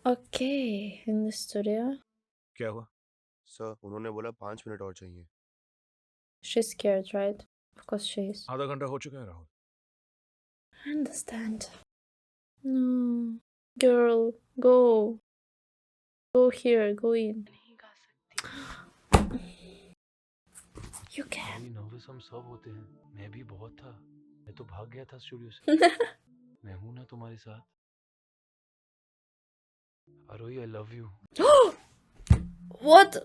Okay, in the studio. क्या हुआ? Sir उन्होंने बोला 5 मिनट और चाहिए। She's scared, right? Of course she is. आधा घंटा हो चुका है Rahul. I understand. No. Girl, go. Go here, go in. नहीं गा सकती। You can. भाई नर्वस हम सब होते हैं, मैं भी बहुत था। मैं तो भाग गया था स्टूडियो से। मैं हूं ना तुम्हारे साथ। आरोही, I love you. What?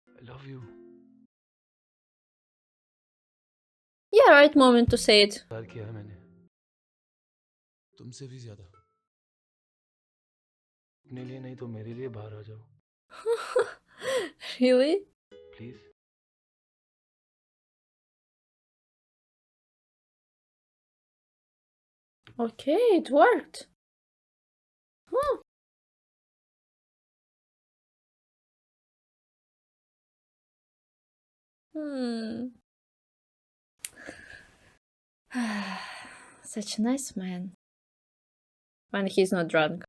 I love you. Yeah, right moment to say it. प्यार किया है मैंने, तुमसे भी ज्यादा। अपने लिए नहीं तो मेरे लिए बाहर आ जाओ, Really? Please. Okay, it worked. Huh. Such a nice man. When he's not drunk.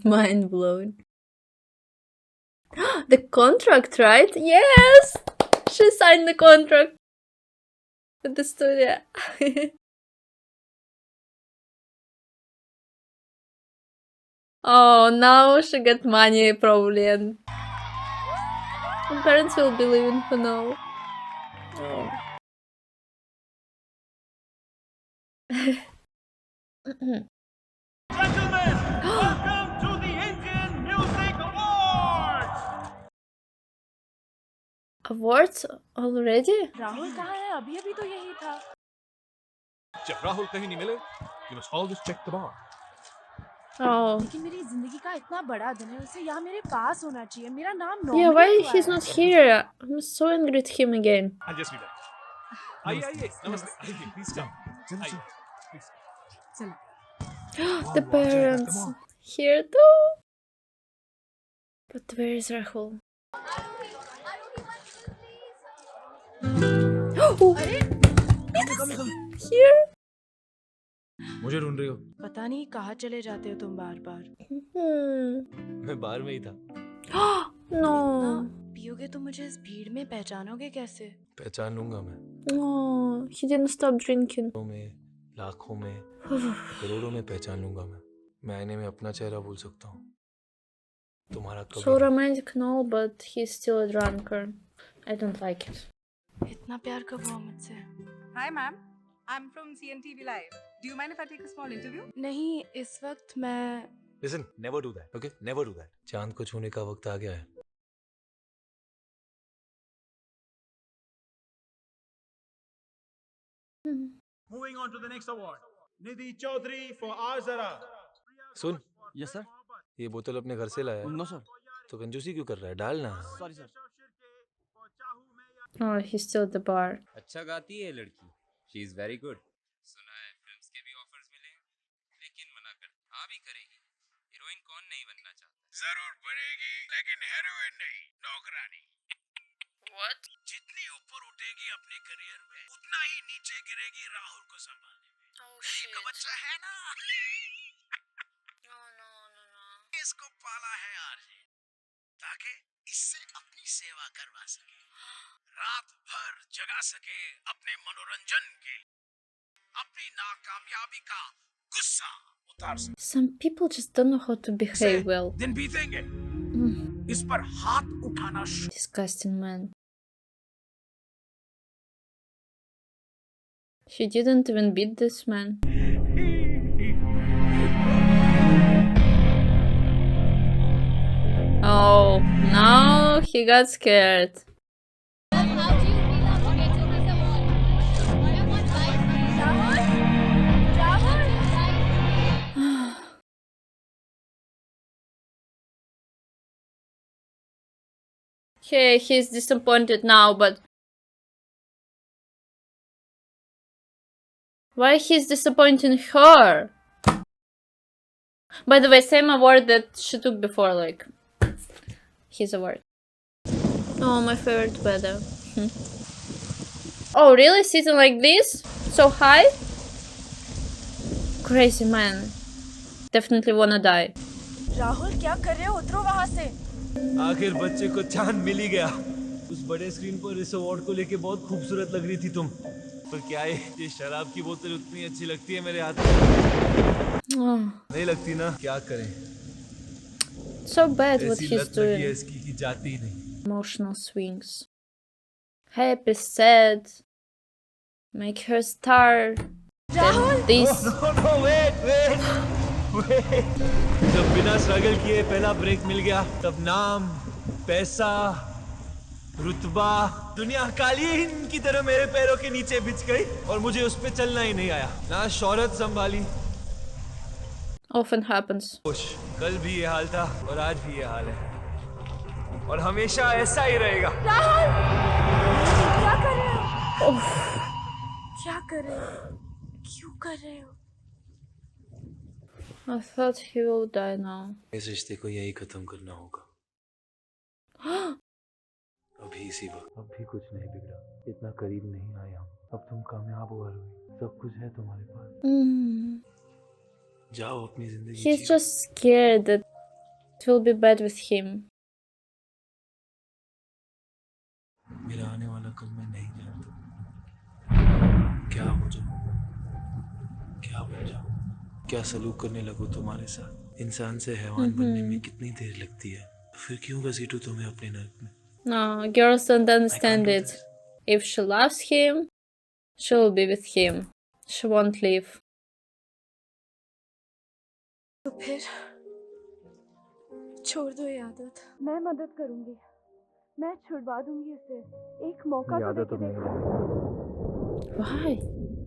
Mind blown. The contract, right? Yes! She signed the contract with the studio. Oh, now she got money probably, and parents will be leaving her now. Oh. Gentlemen, welcome to the Indian Music Awards! Awards already? Rahul कहाँ है? अभी अभी तो यही था। जब राहुल कहीं नहीं मिले, you must always check the bar. Oh. लेकिन मेरी जिंदगी का इतना बड़ा दिन है, उसे यहाँ मेरे पास होना चाहिए। मेरा नाम Yeah, why nominate हुआ he's है। not here? I'm so angry at him again. I'll just be back. आइए, नमस्ते, आइए, please come. आइए, please. The Wow, wow, parents come on. here too. But where is Rahul? Oh, here. मुझे ढूंढ रही हो? पता नहीं कहाँ चले जाते हो तुम बार बार। मैं बाहर में ही था। No. पियोगे तो मुझे इस भीड़ में पहचानोगे कैसे? पहचान लूंगा मैं, No, he didn't stop drinking. में, लाखों में, करोड़ों में पहचान लूंगा मैं आईने में अपना चेहरा भूल सकता हूँ, तुम्हारा कभी So नहीं। romantic, no, but he's still a drunkard. I don't like it. इतना प्यार कब हुआ मुझसे? Hi, ma'am. I'm from CNTV Live. Do you mind if I take a small interview? नहीं, इस वक्त मैं Listen, never do that, okay? Never do that. चांद को छूने का वक्त आ गया है। Moving on to the next award. Nidhi Chaudhary for Azara. Soon, yes sir. ये बोतल अपने घर से लाया है, नो सर। तो कंजूसी क्यों कर रहा है? डालना। Sorry sir. Oh, he's still at the bar. अच्छा गाती है लड़की, शी इज वेरी गुड। सुना है फिल्म्स के भी ऑफर्स मिले हैं, लेकिन मना कर। हाँ भी करेगी, हीरोइन कौन नहीं बनना चाहता। जरूर बनेगी, लेकिन हेरोइन नहीं, नौकरानी। What? जितनी ऊपर उठेगी अपने करियर में, उतना ही नीचे गिरेगी राहुल को संभालने में। Oh गरीब shit. का बच्चा है ना, Oh no. इसको पाला है आरजे, ताकि इससे अपनी सेवा करवा सके, रात भर जगा सके अपने मनोरंजन के, अपनी नाकामयाबी का गुस्सा उतार सके। Some people just don't know how to behave well. दिन बीतेंगे, Mm, इस पर हाथ उठाना disgusting man. She didn't even beat this man. Oh, now he got scared. Okay, he's disappointed now, but why he's disappointing her? By the way, same award that she took before, like his award. Oh, my favorite weather. Oh, really? Sitting like this? So high? Crazy man. Definitely wanna die. Rahul क्या कर रहे हो? उतरो वहां से। आखिर बच्चे को चांद मिल ही गया। उस बड़े स्क्रीन पर इस अवार्ड को लेके बहुत खूबसूरत लग रही थी तुम। पर क्या है, ये शराब की बोतल उतनी अच्छी लगती है मेरे हाथ में? Oh, नहीं लगती ना? क्या करें? so bad what ऐसी he's लत लगी है doing. इसकी कि जाती ही नहीं। Emotional swings. Happy, sad. Make her star. Then this. No, wait. जब बिना स्ट्रगल किए पहला ब्रेक मिल गया, तब नाम, पैसा, रुतबा, दुनिया कालीन की तरह मेरे पैरों के नीचे बिछ गई और मुझे उस पे चलना ही नहीं आया। ना शोहरत संभाली। Often happens. खुश, कल भी ये हाल था और आज भी ये हाल है और हमेशा ऐसा ही रहेगा। क्या कर रहे हो? क्या कर रहे हो? क्यों कर रहे हो? I thought he will die now. इस रिश्ते को यही खत्म करना होगा। अभी इसी वक्त। अब भी कुछ नहीं बिगड़ा, इतना करीब नहीं आए हम। अब तुम कामयाब हो आरोही, सब कुछ है तुम्हारे पास। जाओ अपनी जिंदगी He's Jio. just scared that it will be bad with him. मेरा आने वाला कल मैं नहीं जानता। क्या हो जाऊं, क्या बन जाऊं, क्या सलूक करने लगो तुम्हारे साथ। इंसान से हैवान बनने में कितनी देर लगती है, फिर क्यों घसीटूं तुम्हें अपने नर्क में। No, girls don't understand it. If she loves him, she will be with him. She won't leave. तो फिर छोड़ दो ये आदत। मैं मदद करूंगी। मैं छुड़वा दूंगी इसे। एक मौका तो आदत देके तो देखो। Why?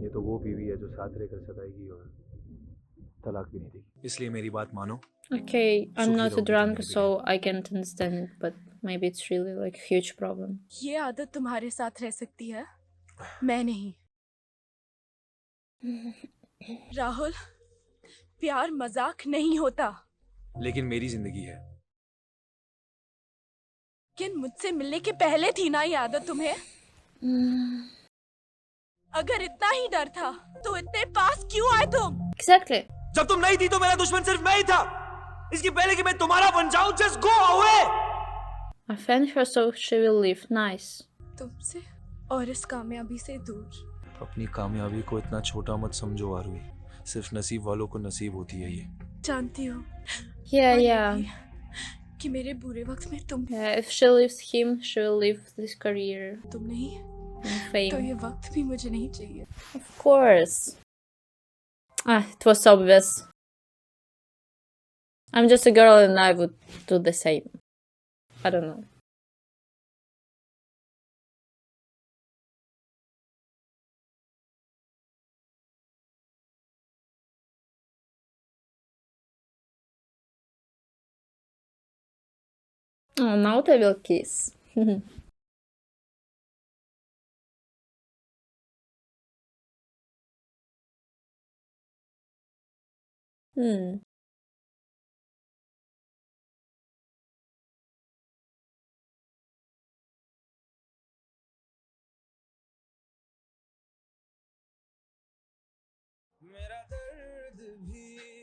ये तो वो बीवी है जो साथ रहकर सताएगी और तलाक भी नहीं देगी। इसलिए मेरी बात मानो। Okay, I'm Suki not a Rogi drunk, to so I can't understand it, but maybe it's really like a huge problem. ये आदत तुम्हारे साथ रह सकती है, मैं नहीं। राहुल, प्यार मजाक नहीं होता। लेकिन मेरी जिंदगी है। लेकिन मुझसे मिलने के पहले थी ना ये आदत तुम्हें? अगर इतना ही डर था तो इतने पास क्यों आए तुम? Exactly. जब तुम नहीं थी तो मेरा दुश्मन सिर्फ मैं ही था। इसकी पहले कि मैं तुम्हारा बन जाऊं, just go away। I found her so she will leave. Nice. तुमसे और इस कामयाबी से दूर। अपनी कामयाबी को इतना छोटा मत समझो आरुई। सिर्फ नसीब वालों को नसीब होती है ये। जानती हो Yeah, और ये yeah. भी कि मेरे बुरे वक्त में तुम Yeah, if she leaves him, she will leave this career नहीं and तो fame. ये वक्त भी मुझे नहीं चाहिए। Of course. Ah, it was obvious. I'm just a girl and I would do the same. I don't know. Oh, now they will kiss. Hmm.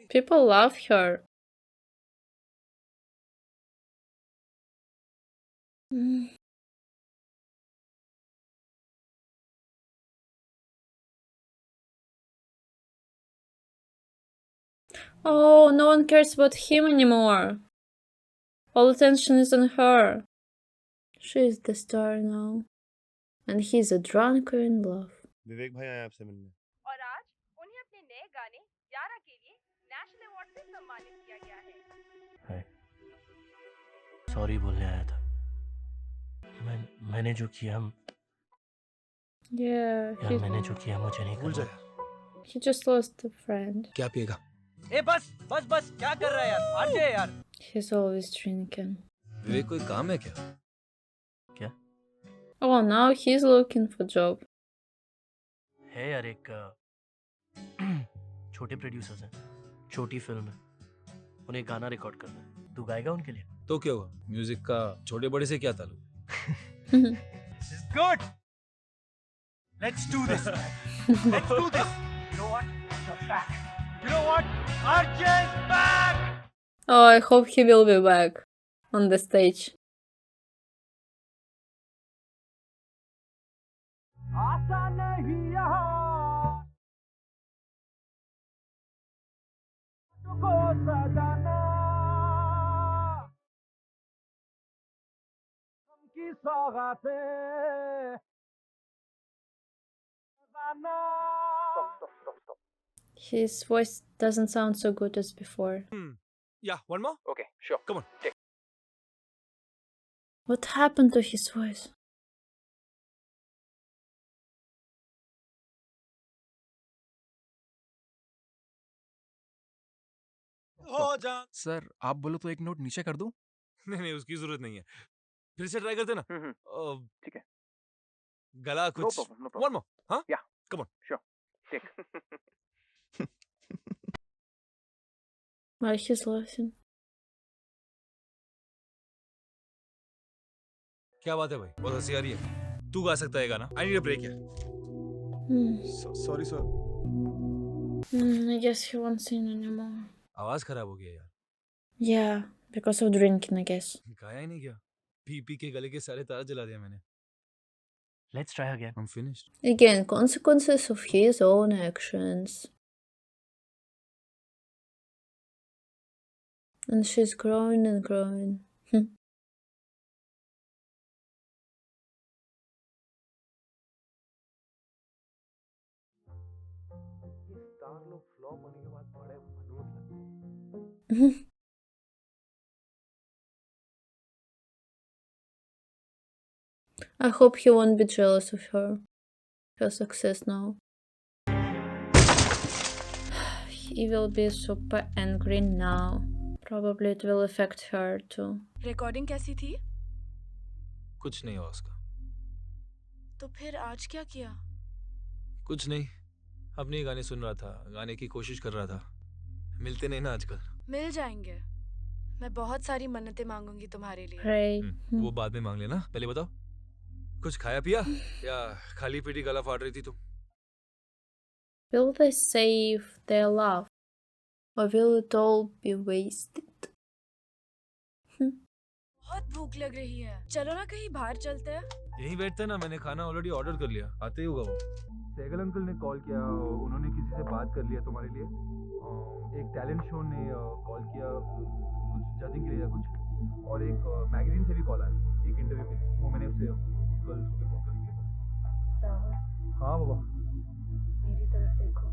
People love her. Hmm. Oh, no one cares about him anymore. All attention is on her. She is the star now. And he's a drunker in love. विवेक भाई आए आपसे मिलने। और आज उन्हें अपने नए गाने यारा के लिए नेशनल अवार्ड से सम्मानित किया गया है। सॉरी बोलने आया था। मैंने जो किया Yeah, मैंने जो किया मुझे नहीं भूल करना। जाए। he just lost a friend. क्या पिएगा? ए बस क्या कर रहा है यार? आरजे यार। He's always drinking. विवेक कोई काम है क्या? क्या Oh, now he's looking for job. है यार, एक छोटे प्रोड्यूसर्स हैं, छोटी फिल्म है, उन्हें गाना रिकॉर्ड करना है। तू गाएगा उनके लिए? तो क्या हुआ, म्यूजिक का छोटे बड़े से क्या ताल्लुक? Good. Let's do this. Let's do this. You know what? You're back. You know what? Arjun's back. Oh, I hope he will be back on the stage. आशा नहीं यहाँ तुझको सजाना की सौगातें सजाना। His voice doesn't sound so good as before. Yeah, one more. Okay, sure. Come on. What happened to his voice? हो जा। Sir आप बोलो तो एक नोट नीचे कर दूं? नहीं, उसकी जरूरत नहीं है। फिर से ट्राई करते ना। ठीक है। गला No कुछ problem, no problem. one more, हाँ? Yeah. Come on. Sure. Take. Why he's laughing? क्या बात है भाई, बहुत हंसी आ रही है। तू गा सकता है गाना? I need a break यार। Sorry sir. I guess he won't sing anymore. आवाज खराब हो गया यार। Yeah, because of drinking, I guess. गाया ही नहीं क्या? पी पी के गले के सारे तार जला दिया मैंने। Let's try again. I'm finished. Again, consequences of his own actions. And she's growing and growing. Star लोग फ्लॉप होने के बाद बड़े मनोज लगते हैं। I hope he won't be jealous of her success now. He will be super angry now. Probably it will affect her too. Recording कैसी थी? कुछ नहीं हुआ उसका। तो फिर आज क्या किया? कुछ नहीं, अपने गाने सुन रहा था, गाने की कोशिश कर रहा था। मिलते नहीं ना आजकल। मिल जाएंगे। मैं बहुत सारी मन्नतें मांगूंगी तुम्हारे लिए। Pray. वो बाद में मांग लेना, पहले बताओ कुछ खाया पिया या खाली पेटी गला फाड़ रही थी तुम? Will they save their love? Or will it all be wasted? बहुत भूख लग रही है। चलो ना कहीं बाहर चलते हैं। यहीं बैठते ना, मैंने खाना ऑलरेडी ऑर्डर कर लिया, आते ही होगा वो। सहगल अंकल ने कॉल किया, उन्होंने किसी से बात कर लिया तुम्हारे लिए। एक टैलेंट शो ने कॉल किया कुछ जजिंग के लिए कुछ, और एक मैगजीन से भी कॉल आया एक इंटरव्यू के लिए। वो मैंने उससे कल सुबह फोन कर लिया। राहुल, हाँ बाबा। मेरी तरफ देखो।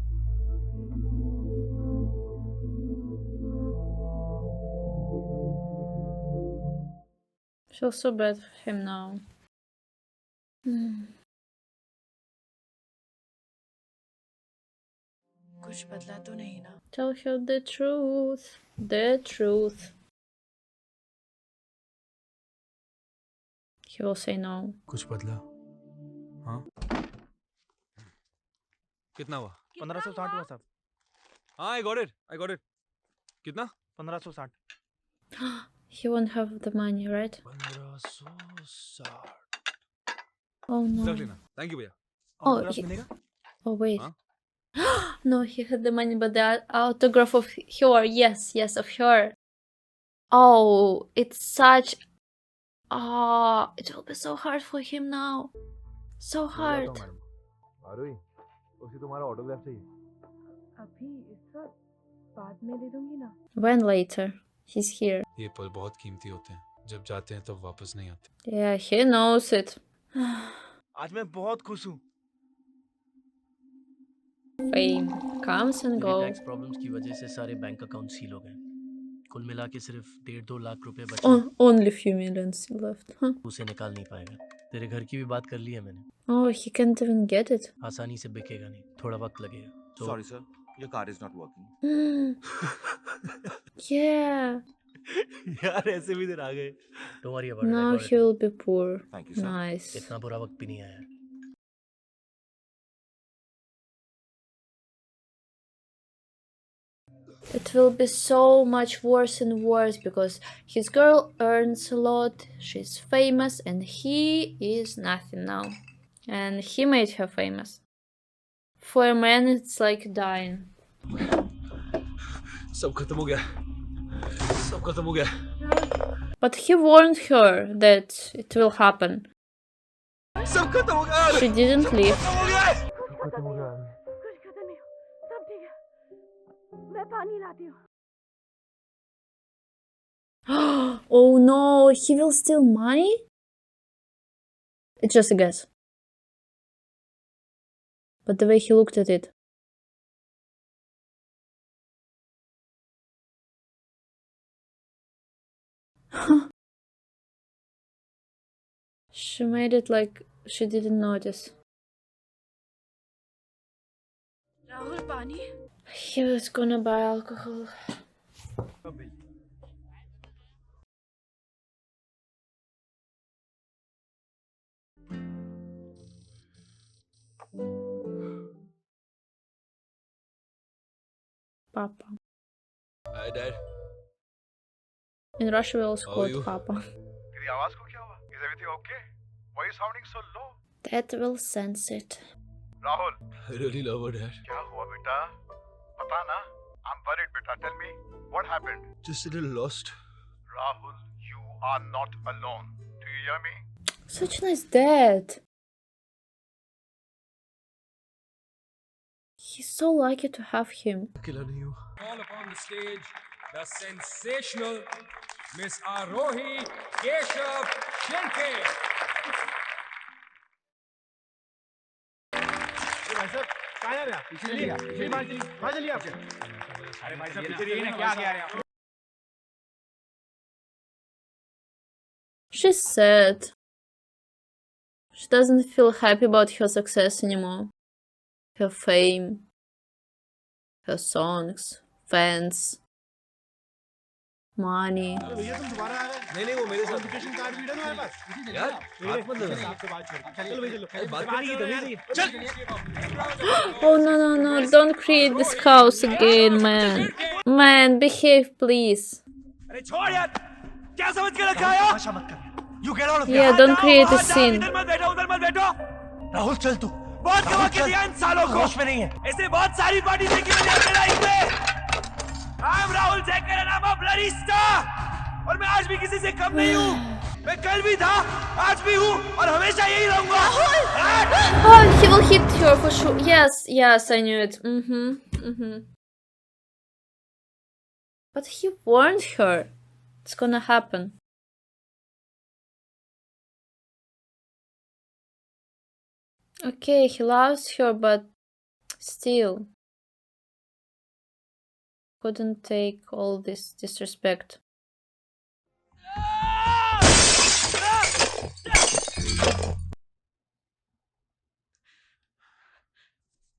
Feel so bad for him now. कुछ बदला तो नहीं ना? Tell her the truth. The truth. He will say no. कुछ बदला? हाँ? कितना हुआ? 1560 हुआ साहब। हाँ, I got it. कितना? 1560। He won't have the money, right? 1560। Oh no. रख लेना। Thank you भैया। Oh, autograph he- मिलेगा? Oh wait. Huh? No, he had the money, but the autograph of her. Yes, of her. Oh, it's such. Oh, it will be so hard for him now. So hard. आरोही, उसे तुम्हारा autograph चाहिए। अभी इस वक्त बाद में दे दूंगी ना। When later? He's here. ये पल बहुत कीमती होते हैं, जब जाते हैं तब वापस नहीं आते। Yeah, he knows it. आज मैं बहुत खुश हूँ। Fame comes and तेरे goes. टैक्स प्रॉब्लम्स की वजह से सारे बैंक अकाउंट सील हो गए। कुल मिला के सिर्फ 1.5-2 लाख रुपए बचे। Only few millions left. Huh? उसे निकाल नहीं पाएगा। तेरे घर की भी बात कर ली है मैंने। Oh, he can't even get it. आसानी से बिकेगा नहीं, थोड़ा वक्त लगेगा। तो sorry sir, your car is not working. Yeah. यार ऐसे भी दिन आ गए। Don't worry about Now it. he will be poor. Thank you sir. Nice. इतना बुरा वक्त भी नहीं आया। It will be so much worse and worse because his girl earns a lot, she's famous, and he is nothing now. And he made her famous. For a man, it's like dying. सब खत्म हो गया, सब खत्म हो गया. But he warned her that it will happen. सब खत्म हो गया. She didn't leave. खत्म हो गया. कुछ खत्म नहीं हो, सब ठीक है, मैं पानी लाती हूँ. Oh no, he will steal money? It's just a guess. But the way he looked at it. She made it like she didn't notice. Rahul पानी. He was gonna buy alcohol. Papa. Hi, Dad. In Russia, we also call you? it Papa. तेरी आवाज को क्या हुआ? Is everything okay? Why are you sounding so low? Dad will sense it. Rahul, I really love her, Dad. क्या हुआ बेटा? बता ना. I'm worried बेटा. Tell me what happened. Just a little lost. Rahul, you are not alone. Do you hear me? Such a nice dad. He's so lucky to have him. अकेला नहीं हूँ. Call upon the stage the sensational Miss Arohi Keshav Shenke. भाई साहब कहाँ जा रहे हैं आप? पीछे चलिए, बाहर चलिए आप. अरे भाई साहब पीछे रहिए ना, क्या आ रहे हैं आप? She's sad. She doesn't feel happy about her success anymore. Her fame, her songs, fans, money. भैया तुम दोबारा आ गए. नहीं वो मेरे साथ. एजुकेशन कार्ड भी है तुम्हारे पास. यार बात मत करना. आपसे बात करके. चलो भैया चलो. बात करने की तमीज नहीं. चल. Oh no, don't create this chaos again, man. Man, behave, please. अरे छोड़ यार. क्या समझ के रखा है? भाषा मत कर. You get out of here. Yeah, don't create a scene. इधर मत बैठो, उधर मत बैठो. राहुल चल तू. बहुत कमा के दिया इन सालों को. होश में नहीं है. ऐसे बहुत सारी पार्टी देखी मैंने अपने लाइफ में. I'm Rahul Jacker and I'm a bloody star. और मैं आज भी किसी से कम नहीं हूँ. मैं कल भी था, आज भी हूँ और हमेशा यही रहूँगा. Oh, he will hit her for sure. Yes, I knew it. But he warned her. It's gonna happen. Okay, he loves her, but still. Couldn't take all this disrespect.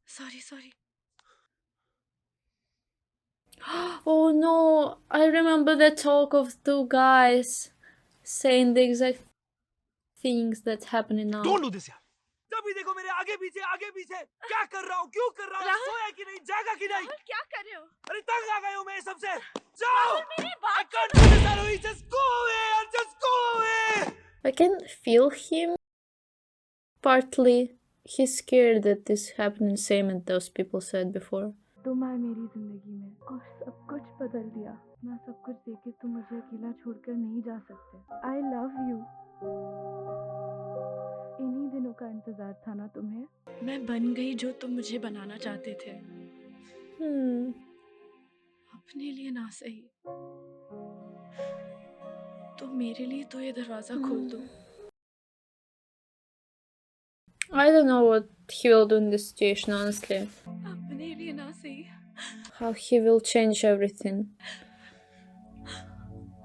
Sorry. Oh no, I remember the talk of two guys saying the exact things that's happening now. Don't do this यार. जब भी देखो मेरे आगे पीछे क्या कर रहा हूँ, क्यों कर रहा हूँ, सोया कि नहीं, जागा कि नहीं. क्या कर रहे हो? अरे तंग आ गए हूँ मैं सबसे. जाओ. मेरी I बात can't do this, Arohi. Just go away, yaar. Just go away. I can feel him. Partly, he's scared that this happened the same as those people said before. तुम आए मेरी जिंदगी में और सब कुछ बदल दिया. मैं सब कुछ देके तुम मुझे अकेला छोड़कर नहीं जा सकते. I love you. इन्हीं दिनों का इंतजार था ना तुम्हें. मैं बन गई जो तुम मुझे बनाना चाहते थे. अपने लिए ना सही तो मेरे लिए तो ये दरवाजा खोल दो. I don't know what he will do in this situation, honestly. अपने लिए ना सही. How he will change everything.